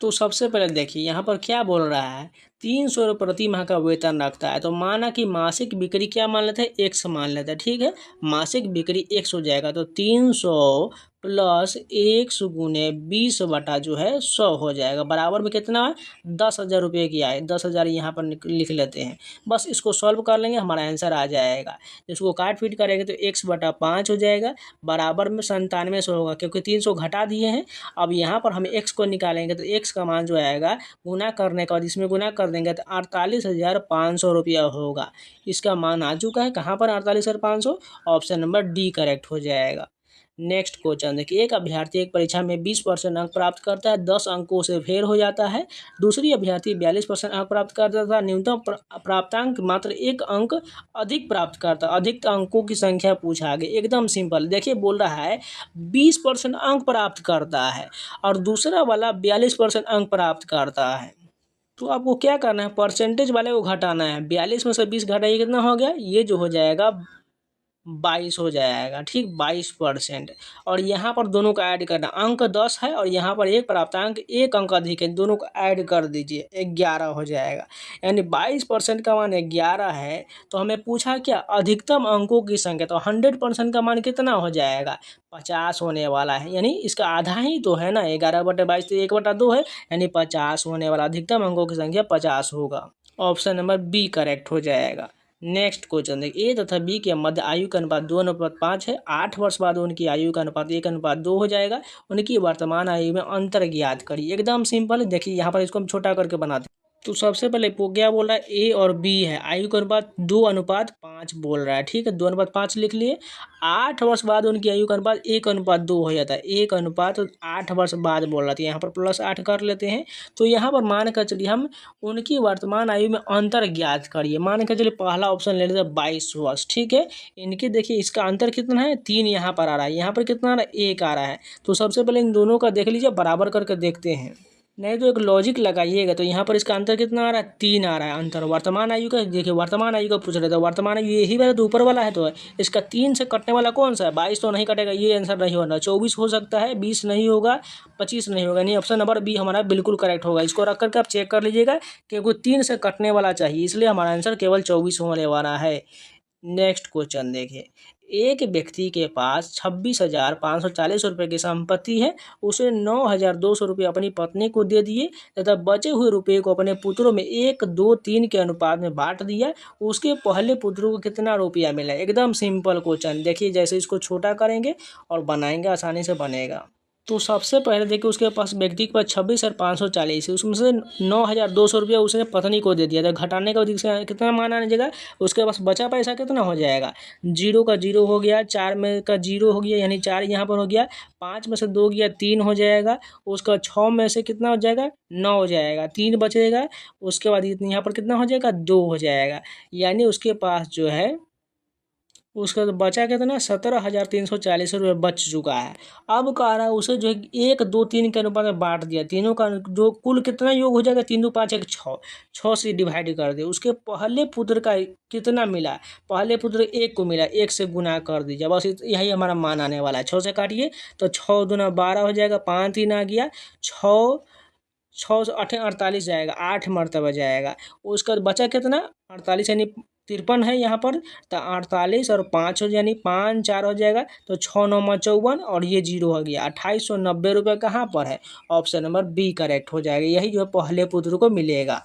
तो सबसे पहले देखिए यहाँ पर क्या बोल रहा है, 300 रुपये प्रति माह का वेतन रखता है। तो माना कि मासिक बिक्री क्या मान लेते हैं, 100 मान लेते हैं। ठीक है, मासिक बिक्री 100 हो जाएगा। तो 300 प्लस 100 गुने 20 बटा जो है 100 हो जाएगा। बराबर में कितना है, 10,000 रुपये की आए। 10,000 यहाँ पर लिख लेते हैं। बस इसको सॉल्व कर लेंगे, हमारा आंसर आ जाएगा। इसको काट पीट करेंगे तो 100/5 हो जाएगा। बराबर में 9700 होगा, क्योंकि 300 घटा दिए हैं। अब यहाँ पर हम x को निकालेंगे तो x का मान जो आएगा, गुना करने के बाद इसमें गुना कर देंगे तो 48,500 रुपया होगा। इसका मान आ चुका है कहाँ पर, 48,500। ऑप्शन नंबर डी करेक्ट हो जाएगा। नेक्स्ट क्वेश्चन देखिए, एक अभ्यर्थी एक परीक्षा में 20% अंक प्राप्त करता है, 10 अंकों से फेल हो जाता है। दूसरी अभ्यर्थी 42% अंक प्राप्त करता था, न्यूनतम प्राप्तांक मात्र 1 अंक अधिक प्राप्त करता। अधिक अंकों की संख्या पूछा गया। एकदम सिंपल, देखिए बोल रहा है 20% अंक प्राप्त करता है और दूसरा वाला 42% अंक प्राप्त करता है। तो आपको क्या करना है, परसेंटेज वाले को घटाना है। 42 में से 20 घटाइए, कितना हो गया, ये जो हो जाएगा 22 हो जाएगा। ठीक, 22%। और यहाँ पर दोनों का ऐड करना, अंक 10 है और यहाँ पर एक प्राप्तांक 1 अंक अधिक है, दोनों को ऐड कर दीजिए, 11 हो जाएगा। यानी 22% का मान 11 है। तो हमें पूछा क्या, अधिकतम अंकों की संख्या। तो 100% का मान कितना हो जाएगा, 50 होने वाला है। यानी इसका आधा ही तो है ना, 11/22 तो 1/2 है, यानी 50 होने वाला। अधिकतम अंकों की संख्या 50 होगा। ऑप्शन नंबर बी करेक्ट हो जाएगा। नेक्स्ट क्वेश्चन देखिए, ए तथा बी के मध्य आयु का अनुपात 2:5 है। 8 वर्ष बाद उनकी आयु का अनुपात 1:2 हो जाएगा। उनकी वर्तमान आयु में अंतर ज्ञात करिए। एकदम सिंपल है। देखिए यहाँ पर इसको हम छोटा करके बनाते हैं। तो सबसे पहले क्या बोल रहा है, ए और बी है, आयु का अनुपात 2:5 बोल रहा है। ठीक है, 2:5 लिख लिए। 8 वर्ष बाद उनकी आयु का अनुपात 1:2 हो जाता है। 1:8 वर्ष बाद बोल रहा था, यहाँ पर +8 कर लेते हैं। तो यहाँ पर मान कर चलिए हम उनकी वर्तमान आयु में अंतर ज्ञात करिए। मान कर चलिए पहला ऑप्शन ले लेते हैं 22 वर्ष। ठीक है, इनके देखिए इसका अंतर कितना है, 3 यहाँ पर आ रहा है, यहाँ पर कितना आ रहा है, 1 आ रहा है। तो सबसे पहले इन दोनों का देख लीजिए, बराबर करके देखते हैं। नहीं तो एक लॉजिक लगाइएगा। तो यहाँ पर इसका अंतर कितना आ रहा है, 3 आ रहा है अंतर। वर्तमान आयु का देखिए, वर्तमान आयु का पूछ रहे थे, वर्तमान आयु यही वाला तो ऊपर वाला है। तो इसका 3 से कटने वाला कौन सा है, 22 तो नहीं कटेगा, ये आंसर नहीं होना। 24 हो सकता है, 20 नहीं होगा, 25 नहीं होगा। नहीं, ऑप्शन नंबर बी हमारा बिल्कुल करेक्ट होगा। इसको रख करके आप चेक कर लीजिएगा, क्योंकि 3 से कटने वाला चाहिए, इसलिए हमारा आंसर केवल 24 होने वाला है। नेक्स्ट क्वेश्चन देखिए, एक व्यक्ति के पास 26,540 रुपये की संपत्ति है। उसे 9,200 रुपये अपनी पत्नी को दे दिए तथा बचे हुए रुपये को अपने पुत्रों में 1, 2, 3 के अनुपात में बांट दिया। उसके पहले पुत्रों को कितना रुपया मिला। एकदम सिंपल क्वेश्चन। देखिए जैसे इसको छोटा करेंगे और बनाएंगे, आसानी से बनेगा। तो सबसे पहले देखिए उसके पास व्यक्ति के पास 26,540 है, उसमें से 9,200 रुपया उसने पत्नी को दे दिया था। घटाने का कितना मान आने जाएगा, उसके पास बचा पैसा कितना हो जाएगा, 0 का 0 हो गया, 4 में का 0 हो गया, यानी 4 यहाँ पर हो गया, 5 में से 2 गया, 3 हो जाएगा। उसका 6 में से कितना हो जाएगा, 9 हो जाएगा, 3 बचेगा। उसके बाद यहाँ पर कितना हो जाएगा, 2 हो जाएगा। यानी उसके पास जो है उसका तो बचा कितना, 17,340 रुपये बच चुका है। अब कह रहा है उसे जो 1, 2, 3 के अनुपात में बांट दिया। तीनों का जो कुल कितना योग हो जाएगा, 3, 2, 5, 1, 6, 6 से डिवाइड कर दे। उसके पहले पुत्र का कितना मिला, पहले पुत्र 1 को मिला, 1 से गुना कर दीजिए। बस यही हमारा मान आने वाला है। 6 से काटिए तो 6 दूना 12 हो जाएगा, 5 3 आ गया, 6 6 से 8 48 जाएगा, 8 मरतबा जाएगा। उसका बचा कितना, 48, यानी 53 है यहाँ पर, तो 48 और 5 हो, यानी 5 4 हो जाएगा, तो 6 9 54 और ये 0 हो गया। 2890 रुपये कहाँ पर है? ऑप्शन नंबर बी करेक्ट हो जाएगा। यही जो है पहले पुत्र को मिलेगा।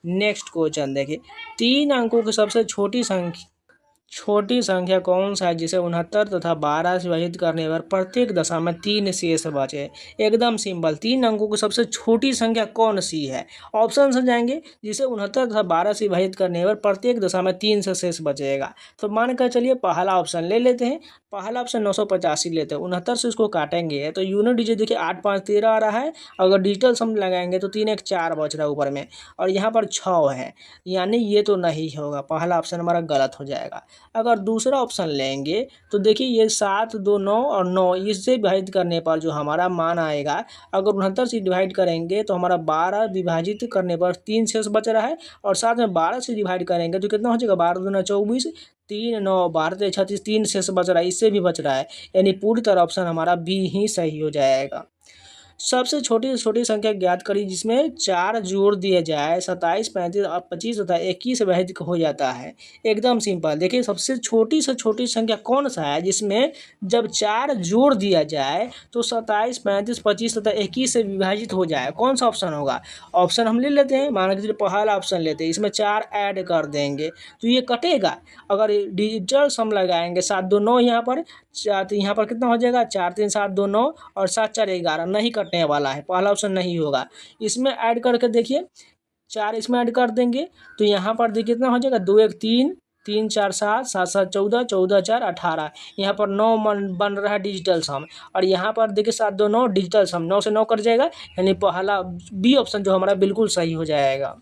नेक्स्ट क्वेश्चन देखिए, 3 अंकों की सबसे छोटी संख्या कौन सा है जिसे 69 तथा 12 से विभाजित करने पर प्रत्येक दशा में 3 शेष बचे? एकदम सिंपल, 3 अंकों की सबसे छोटी संख्या कौन सी है? ऑप्शन से जाएंगे, जिसे 69 तथा 12 से विभाजित करने पर प्रत्येक दशा में 3 से शेष बचेगा। तो मान कर चलिए पहला ऑप्शन ले लेते हैं। पहला ऑप्शन 985 लेते हैं। 69 से इसको काटेंगे तो यूनिट डिजिट देखिए 8 5 13 आ रहा है। अगर डिजिटल सम लगाएंगे तो 3 1 4 बच रहा है ऊपर में, और यहाँ पर 6 है, यानी ये तो नहीं होगा। पहला ऑप्शन हमारा गलत हो जाएगा। अगर दूसरा ऑप्शन लेंगे तो देखिए ये 7 2 9 और 9 इससे विभाजित करने पर जो हमारा मान आएगा, अगर 69 से डिवाइड करेंगे तो हमारा 12 विभाजित करने पर 3 शेष बच रहा है, और साथ में 12 से डिवाइड करेंगे तो कितना हो जाएगा? 12 दूना 24, 3 9 12 36, 3 शेष बच रहा है, इससे भी बच रहा है, यानी पूरी तरह ऑप्शन हमारा बी ही सही हो जाएगा। सबसे छोटी से छोटी संख्या ज्ञात करिए जिसमें 4 जोड़ दिए जाए, 27 35 और 25 तथा 21 से विभाजित हो जाता है। एकदम सिंपल, देखिए सबसे छोटी से छोटी संख्या कौन सा है जिसमें जब 4 जोड़ दिया जाए तो 27 35 25 तथा 21 से विभाजित हो जाए? कौन सा ऑप्शन होगा? ऑप्शन हम ले लेते हैं, मान के चलिए पहला ऑप्शन लेते हैं, इसमें 4 ऐड कर देंगे तो ये कटेगा। अगर डिजिटल सम लगाएंगे 7 2 9 यहाँ पर, तो यहाँ पर कितना हो जाएगा? 4 3 7 2 9 और 7 4 11, नहीं कटने वाला है, पहला ऑप्शन नहीं होगा। इसमें ऐड करके देखिए, 4 इसमें ऐड कर देंगे तो यहाँ पर देखिए कितना हो जाएगा? 2 1 3 3 4 7 7 7 14 14 4 18, यहाँ पर 9 बन रहा है डिजिटल सम, और यहाँ पर देखिए 7 2 9 डिजिटल सम, 9 से 9 कट जाएगा, यानी पहला बी ऑप्शन जो हमारा बिल्कुल सही हो जाएगा।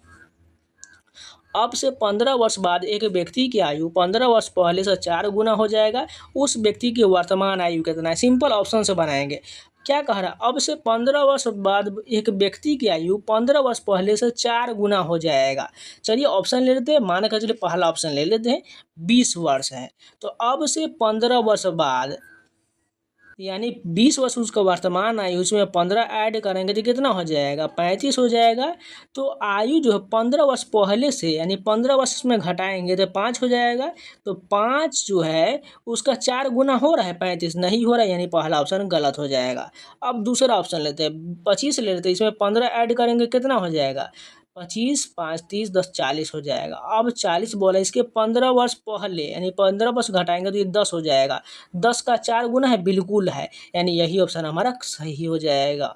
अब से 15 वर्ष बाद एक व्यक्ति की आयु 15 वर्ष पहले से 4 गुना हो जाएगा। उस व्यक्ति की वर्तमान आयु कितना है? सिंपल ऑप्शन से बनाएंगे। क्या कह रहा है? अब से 15 वर्ष बाद एक व्यक्ति की आयु 15 वर्ष पहले से 4 गुना हो जाएगा। चलिए ऑप्शन ले लेते हैं, मान कर चलिए पहला ऑप्शन ले लेते हैं, 20 वर्ष है। तो अब से 15 वर्ष बाद यानी 20 वर्ष उसका वर्तमान आयु, उसमें 15 ऐड करेंगे तो कितना हो जाएगा? 35 हो जाएगा। तो आयु जो है 15 वर्ष पहले से, यानी 15 वर्ष उसमें घटाएंगे तो 5 हो जाएगा। तो 5 जो है उसका 4 गुना हो रहा है, 35 नहीं हो रहा है, यानी पहला ऑप्शन गलत हो जाएगा। अब दूसरा ऑप्शन लेते हैं, 25 ले लेते हैं, इसमें 15 ऐड करेंगे कितना हो जाएगा? 25 5 30 10 40 हो जाएगा। अब 40 बोला, इसके 15 वर्ष पहले, यानी 15 वर्ष घटाएंगे तो ये 10 हो जाएगा। 10 का 4 गुना है, बिल्कुल है, यानी यही ऑप्शन हमारा सही हो जाएगा।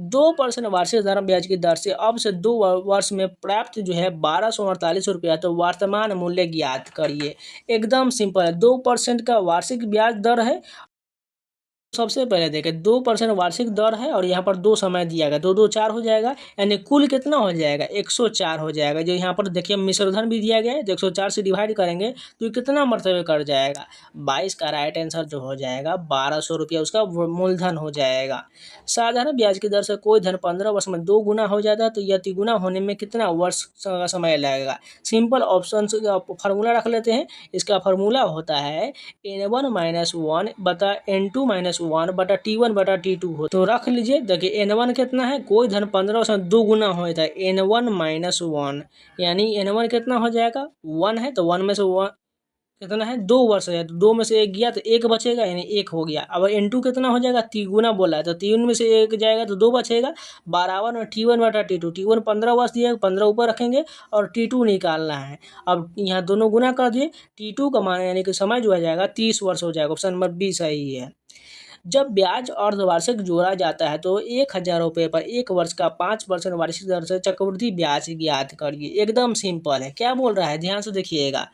2% वार्षिक धर्म ब्याज की दर से अब से 2 वर्ष में प्राप्त जो है 1248 रुपया, तो वर्तमान मूल्य ज्ञात करिए। एकदम सिंपल है, 2% का वार्षिक ब्याज दर है। सबसे पहले देखें 2% वार्षिक दर है, और यहाँ पर 2 समय दिया गया, 2 2 4 हो जाएगा, यानी कुल कितना हो जाएगा? 104 हो जाएगा। जो यहाँ पर देखिए मिश्रधन भी दिया गया है, तो 104 से डिवाइड करेंगे तो ये कितना मरतबे कर जाएगा? 22 का राइट आंसर जो हो जाएगा 1200 रुपया उसका मूलधन हो जाएगा। साधारण ब्याज की दर से कोई धन 15 वर्ष में 2 गुना हो जाता है, तो यह तिगुना होने में कितना वर्ष का समय लगेगा? सिंपल ऑप्शन फार्मूला रख लेते हैं। इसका फार्मूला होता है N1 - 1 बटा N2 - 1 बटा T1 बटा T2 हो, तो रख लीजिए। देखिए N1 कितना है? कोई धन 15 से 2 गुना होता है, N1 - 1, यानी N1 कितना हो जाएगा? 1 है, तो 1 में से 1 कितना है? 2 वर्ष है, तो 2 में से 1 गया तो 1 बचेगा, यानी 1 हो गया। अब N2 कितना हो जाएगा? तिगुना बोला है, तो 3 में से 1 जाएगा तो 2 बचेगा, बराबर में T1 बटा T2। T1 15 वर्ष दिया, 15 ऊपर रखेंगे, और T2 निकालना है। अब यहाँ दोनों गुना कर दिए, T2 का मान यानी कि समय जो आ जाएगा 30 वर्ष हो जाएगा। ऑप्शन नंबर बी सही है। जब ब्याज अर्धवार्षिक जोड़ा जाता है तो 1000 रुपये पर 1 वर्ष का 5% वार्षिक दर से चक्रवृद्धि ब्याज ज्ञात करिए। एकदम सिंपल है। क्या बोल रहा है? ध्यान से देखिएगा,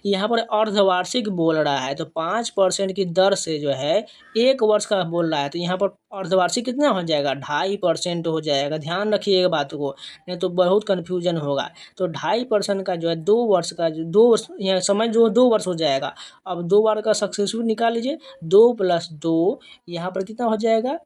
यहाँ पर अर्धवार्षिक बोल रहा है, तो 5% की दर से जो है 1 वर्ष का बोल रहा है, तो यहाँ पर अर्धवार्षिक कितना हो जाएगा? 2.5% हो जाएगा। ध्यान रखिएगा बात को, नहीं तो बहुत कन्फ्यूजन होगा। तो 2.5% का जो है 2 वर्ष का, 2 यहाँ समय जो 2 वर्ष हो जाएगा। अब 2 बार का सक्सेसफुल निकाल लीजिए, 2 + 2, यहाँ पर कितना हो जाएगा?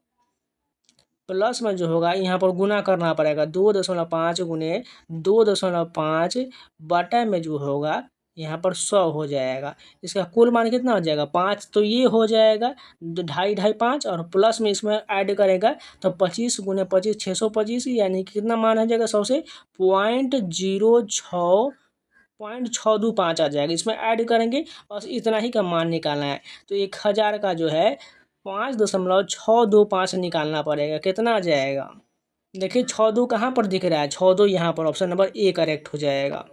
प्लस में जो होगा यहाँ पर गुना करना पड़ेगा, 2.5 गुने 2.5 बटा में जो होगा यहाँ पर 100 हो जाएगा। इसका कुल मान कितना हो जाएगा? 5, तो ये हो जाएगा 2.5 5, और प्लस में इसमें ऐड करेगा तो 25 गुने 25 625, यानी कि कितना मान हो जाएगा? 100 से 0.06 0.625 आ जाएगा। इसमें ऐड करेंगे, बस इतना ही का मान निकालना है। तो 1000 का जो है 5.625 निकालना पड़ेगा। कितना आ जाएगा? देखिए 6 कहाँ पर दिख रहा है? 6 यहाँ पर, ऑप्शन नंबर ए करेक्ट हो जाएगा।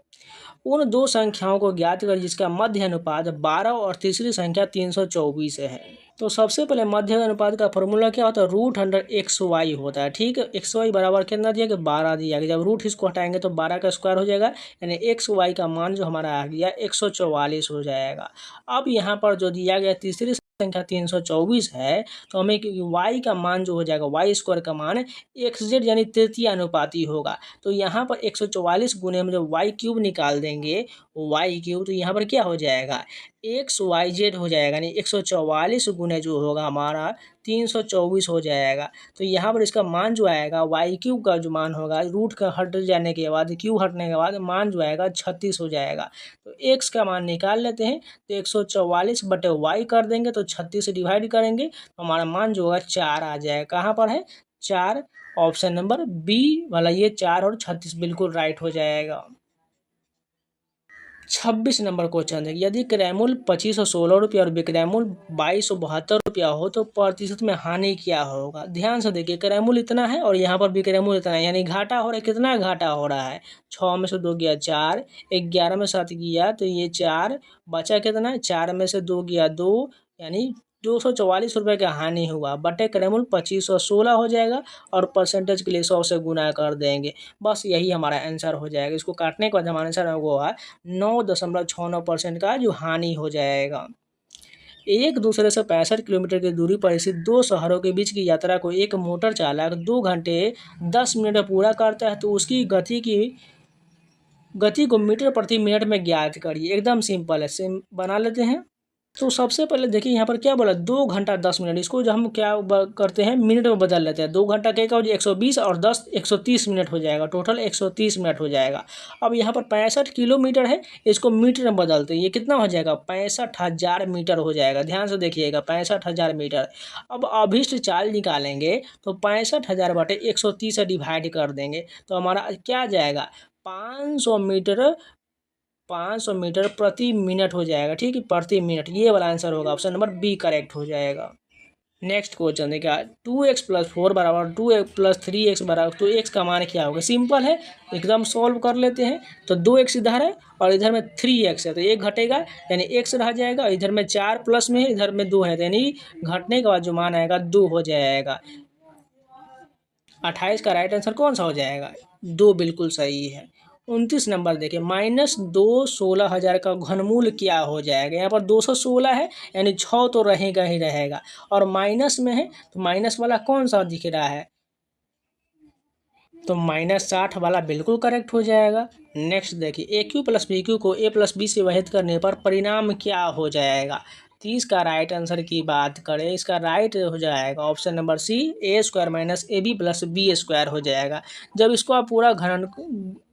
उन दो संख्याओं को ज्ञात करें जिसका मध्य अनुपात 12 और तीसरी संख्या 324 है। तो सबसे पहले मध्य अनुपात का फॉर्मूला क्या होता है? रूट अंडर एक्स वाई होता है। ठीक है, एक्स वाई बराबर कितना दिया कि 12 दिया गया। जब रूट इसको हटाएंगे तो 12 का स्क्वायर हो जाएगा, यानी एक्स वाई का मान जो हमारा आ गया 144 हो जाएगा। अब यहाँ पर जो दिया गया तीसरी संख्या 324 है, तो हमें y का मान जो हो जाएगा, वाई स्क्वायर का मान xz यानी तृतीय अनुपाती होगा। तो यहाँ पर 144 गुने में जब वाई क्यूब निकाल देंगे, वाई क्यूब, तो यहाँ पर क्या हो जाएगा? XYZ हो जाएगा, यानी 144 गुने जो होगा हमारा 324 हो जाएगा। तो यहाँ पर इसका मान जो आएगा वाई क्यूब का जो मान होगा, रूट का हट जाने के बाद, क्यूब हटने के बाद मान जो आएगा 36 हो जाएगा। तो x का मान निकाल लेते हैं, तो 144 बटे वाई कर देंगे, तो 36 से डिवाइड करेंगे तो हमारा मान जो होगा 4 आ जाएगा। कहाँ पर है? 4, ऑप्शन नंबर बी वाला, ये 4 और 36 बिल्कुल राइट हो जाएगा। 26 नंबर क्वेश्चन है, यदि क्रयमूल्य 2516 रुपया और विक्रयमूल्य 2272 रुपया हो तो प्रतिशत में हानि क्या होगा? ध्यान से देखिए, क्रयमूल्य इतना है और यहाँ पर विक्रयमूल्य इतना है, यानी घाटा हो रहा है। कितना घाटा हो रहा है? 6 में से 2 गया 4, 11 में 7 गया तो ये 4 बचा। कितना? 4 में से 2 गया 2, यानी 244 रुपये का हानि हुआ। बटे क्रयमूल्य 2516 हो जाएगा और परसेंटेज के लिए 100 से गुना कर देंगे। बस यही हमारा आंसर हो जाएगा। इसको काटने के बाद हमारा आंसर होगा 9.69% का जो हानि हो जाएगा। एक दूसरे से 65 किलोमीटर की दूरी पर स्थित दो शहरों के बीच की यात्रा को एक मोटर चालक 2 घंटे 10 मिनट में पूरा करता है, तो उसकी गति को मीटर प्रति मिनट में ज्ञात करिए। एकदम सिंपल है, बना लेते हैं। तो सबसे पहले देखिए यहाँ पर क्या बोला, 2 घंटा 10 मिनट। इसको जो हम क्या करते हैं, मिनट में बदल लेते हैं। 2 घंटा क्या हो जाए 120 और 10 130 मिनट हो जाएगा, टोटल 130 मिनट हो जाएगा। अब यहाँ पर 65 किलोमीटर है, इसको मीटर में बदलते हैं। ये कितना हो जाएगा? 65,000 मीटर हो जाएगा। ध्यान से देखिएगा, 65,000 मीटर। अब अभिष्ट चाल निकालेंगे तो 65,000 बटे 130 से डिवाइड कर देंगे, तो हमारा क्या आ जाएगा? 500 मीटर प्रति मिनट हो जाएगा। ठीक है, प्रति मिनट, ये वाला आंसर होगा। ऑप्शन नंबर बी करेक्ट हो जाएगा। नेक्स्ट क्वेश्चन देखिए, 2x + 4 बराबर 2x + 3x बराबर, तो x का मान क्या होगा? सिंपल है, एकदम सॉल्व कर लेते हैं। तो 2x इधर है और इधर में 3x है, तो 1 घटेगा, यानी x रह जाएगा। इधर में 4 प्लस में है, इधर में 2 है, यानी घटने के बाद जो मान आएगा 2 हो जाएगा। 28 का राइट आंसर कौन सा हो जाएगा? 2 बिल्कुल सही है। 29 नंबर देखिए, -2 16,000 का घनमूल क्या हो जाएगा? यहाँ पर 216 है, यानी 6 तो रहेगा ही रहेगा, और माइनस में है तो माइनस वाला कौन सा दिख रहा है? तो -60 वाला बिल्कुल करेक्ट हो जाएगा। नेक्स्ट देखिए, AQ + BQ को A + B से विभाजित करने पर परिणाम क्या हो जाएगा? 30 का राइट आंसर की बात करें, इसका राइट हो जाएगा option number C, A² - AB + B² हो जाएगा। जब इसको आप पूरा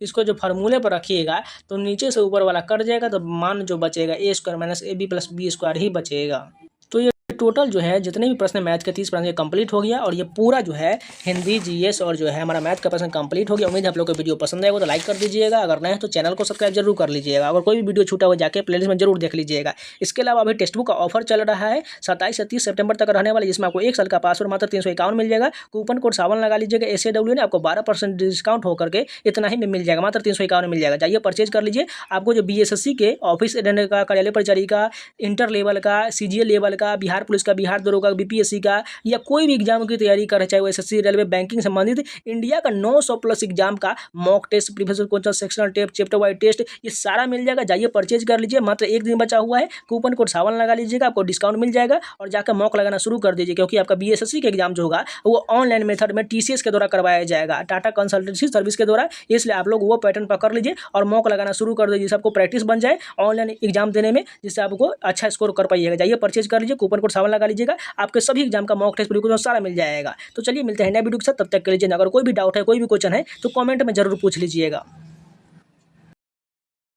इसको जो फार्मूले पर रखिएगा तो नीचे से ऊपर वाला कट जाएगा, तो मान जो बचेगा A² - AB + B² ही बचेगा। तो ये टोटल जो है जितने भी प्रश्न मैथ के 30 प्रश्न कंप्लीट हो गया, और ये पूरा जो है हिंदी GS और जो है हमारा मैथ का प्रश्न कंप्लीट हो गया। उम्मीद है आप लोग को वीडियो पसंद आएगा, तो लाइक कर दीजिएगा। अगर नए हैं तो चैनल को सब्सक्राइब जरूर कर लीजिएगा। अगर कोई भी वीडियो छूटा हुआ जाके प्लेलिस्ट में जरूर देख लीजिएगा। इसके अलावा अभी टेक्स्ट बुक का ऑफर चल रहा है 27 से 30 सितंबर तक रहने वाला, जिसमें आपको 1 साल का पासवर्ड मात्र 351 मिल जाएगा। कूपन कोड सावन लगा लीजिएगा, SAW ने आपको 12% डिस्काउंट होकर के इतना ही में मिल जाएगा, मात्र 351 मिल जाएगा। जाइए परचेज कर लीजिए। आपको जो BSSC के ऑफिस अटेंडेंट का, कार्यालय परिचारी का, इंटर लेवल का, CGL लेवल का, बिहार पुलिस का, बिहार दरोगा, BPSC का, या कोई भी एग्जाम की तैयारी कर रहे, चाहे वो SSC, रेलवे, बैंकिंग संबंधित इंडिया का 900+ एग्जाम का mock test, previous question, sectional test, chapter wise test, ये सारा मिल जाएगा। जाइए परचेज कर लीजिए, मात्र 1 दिन बचा हुआ है। कूपन कोड सावन लगा लीजिएगा, आपको डिस्काउंट मिल जाएगा, और जाकर मॉक लगाना शुरू कर दीजिए, क्योंकि आपका BSSC का एग्जाम जो होगा वो ऑनलाइन मेथड में TCS के द्वारा करवाया जाएगा, टाटा कंसल्टेंसी सर्विस के द्वारा। इसलिए आप लोग वो पैटर्न पकड़ लीजिए और मॉक लगाना शुरू कर दीजिए, जिससे आपको प्रैक्टिस बन जाए ऑनलाइन एग्जाम देने में, जिससे आपको अच्छा स्कोर कर पाइएगा। जाइए परचेज कर लीजिए, कूपन कोड सावन लगा लीजिएगा, आपके सभी एग्जाम का मॉक टेस्ट प्रीवियस सारा मिल जाएगा। तो चलिए मिलते हैं नए वीडियो के साथ, तब तक के लिए अगर कोई भी डाउट है, कोई भी क्वेश्चन है तो कमेंट में जरूर पूछ लीजिएगा।